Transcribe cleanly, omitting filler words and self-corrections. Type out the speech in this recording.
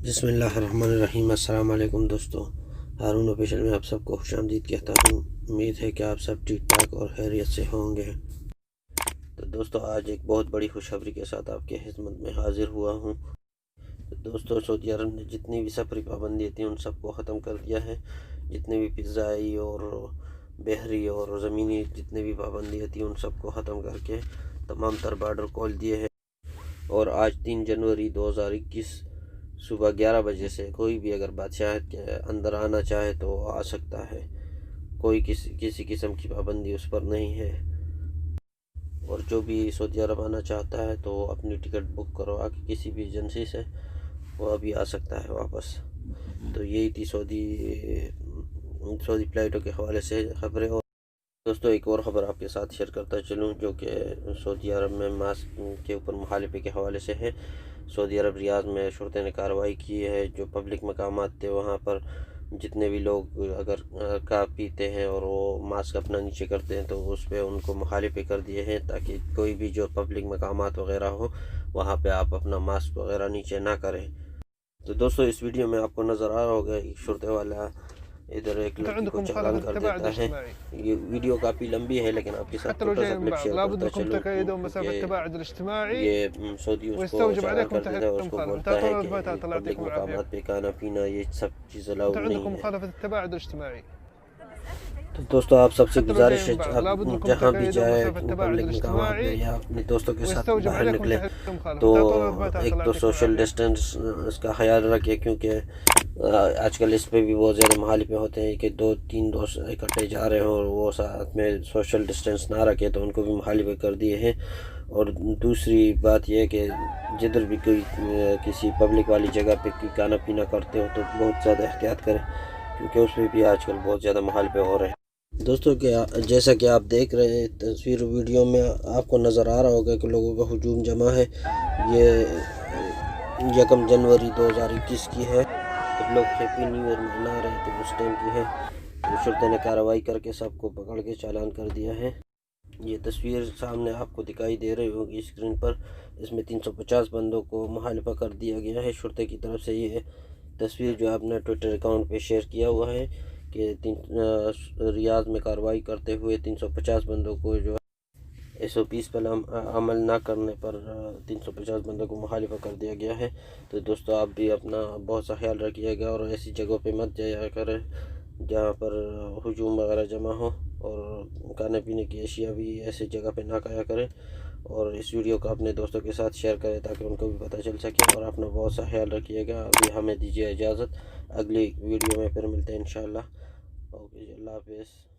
بسم اللہ الرحمن الرحیم۔ السلام علیکم دوستو، ہارون آفیشل میں آپ سب کو خوش آمدید کہتا ہوں۔ امید ہے کہ آپ سب ٹھیک ٹھاک اور خیریت سے ہوں گے۔ تو دوستو، آج ایک بہت بڑی خوشخبری کے ساتھ آپ کی خدمت میں حاضر ہوا ہوں۔ دوستو، سعودی عرب نے جتنی بھی سفری پابندی تھی ان سب کو ختم کر دیا ہے۔ جتنے بھی فضائی اور بحری اور زمینی جتنے بھی پابندیاں تھیں ان سب کو ختم کر کے تمام تر بارڈر کھول دیے ہیں، اور آج 3 جنوری 2021 صبح 11 بجے سے کوئی بھی اگر بادشاہت کے اندر آنا چاہے تو آ سکتا ہے۔ کوئی کسی قسم کی پابندی اس پر نہیں ہے، اور جو بھی سعودی عرب آنا چاہتا ہے تو اپنی ٹکٹ بک کروا کے کسی بھی ایجنسی سے وہ ابھی آ سکتا ہے واپس۔ تو یہی تھی سعودی فلائٹوں کے حوالے سے خبریں۔ اور دوستو، ایک اور خبر آپ کے ساتھ شیئر کرتا چلوں جو کہ سعودی عرب میں ماسک کے اوپر مخالفت کے حوالے سے ہے۔ سعودی عرب ریاض میں شرطے نے کارروائی کی ہے۔ جو پبلک مقامات تھے وہاں پر جتنے بھی لوگ اگر پیتے ہیں اور وہ ماسک اپنا نیچے کرتے ہیں تو اس پہ ان کو مخالفت کر دیے ہیں، تاکہ کوئی بھی جو پبلک مقامات وغیرہ ہو وہاں پہ آپ اپنا ماسک وغیرہ نیچے نہ کریں۔ تو دوستو، اس ویڈیو میں آپ کو نظر آ رہا ہوگا ایک شرطے والا ادھر ایک لڑکی کو چالان کر دیتا ہے۔ یہ ویڈیو کافی لمبی ہے لیکن آپ کے ساتھ چھوٹا سا کلپ شیئر کرتا چلوں، کیونکہ یہ سعودی اس کو چالان کر دیتا ہے اور اس کو بولتا ہے کہ پبلک مقامات پہ کھانا پینا یہ سب چیز الاؤڈ نہیں ہے۔ تو دوستو، آپ سب سے گزارش ہے جہاں بھی جائے پبلک مقامات پہ یا اپنے دوستوں کے ساتھ باہر نکلے تو ایک تو سوشل ڈسٹینس اس کا خیال رکھے، کیونکہ آج کل اس پہ بھی بہت زیادہ مخالفت ہوتے ہیں کہ 2-3 دوست اکٹھے جا رہے ہوں اور وہ ساتھ میں سوشل ڈسٹینس نہ رکھے تو ان کو بھی مخالفت کر دیے ہیں۔ اور دوسری بات یہ ہے کہ جدھر بھی کوئی کسی پبلک والی جگہ پہ کھانا پینا کرتے ہو تو بہت زیادہ احتیاط کریں، کیونکہ اس پہ بھی آج کل بہت زیادہ مخالفت ہو رہے ہیں۔ دوستو، جیسا کہ آپ دیکھ رہے ہیں تصویر ویڈیو میں آپ کو نظر آ رہا ہوگا کہ لوگوں کا ہجوم جمع ہے۔ یہ 1 جنوری 2021 کی ہے، جب لوگ ہیپی نیو ایئر منا رہے تھے اس ٹائم کی ہے۔ تو شرطے نے کارروائی کر کے سب کو پکڑ کے چالان کر دیا ہے۔ یہ تصویر سامنے آپ کو دکھائی دے رہی ہوگی اسکرین پر، اس میں 350 بندوں کو مخالفت کر دیا گیا ہے شرطے کی طرف سے۔ یہ تصویر جو آپ نے ٹویٹر اکاؤنٹ پہ شیئر کیا ہوا ہے کہ ریاض میں کارروائی کرتے ہوئے 350 بندوں کو جو SOPs پر عمل نہ کرنے پر 350 بندوں کو مخالفت کر دیا گیا ہے۔ تو دوستو، آپ بھی اپنا بہت سا خیال رکھیے گا اور ایسی جگہوں پہ مت جایا کریں جہاں پر ہجوم وغیرہ جمع ہو، اور کھانے پینے کی اشیاء بھی ایسی جگہ پہ نہ کھایا کریں۔ اور اس ویڈیو کو اپنے دوستوں کے ساتھ شیئر کریں تاکہ ان کو بھی پتہ چل سکے، اور اپنا بہت سا خیال رکھیے گا۔ ابھی ہمیں دیجیے اجازت، اگلی ویڈیو میں پھر ملتے ہیں انشاءاللہ۔ اوکے جی، اللہ حافظ۔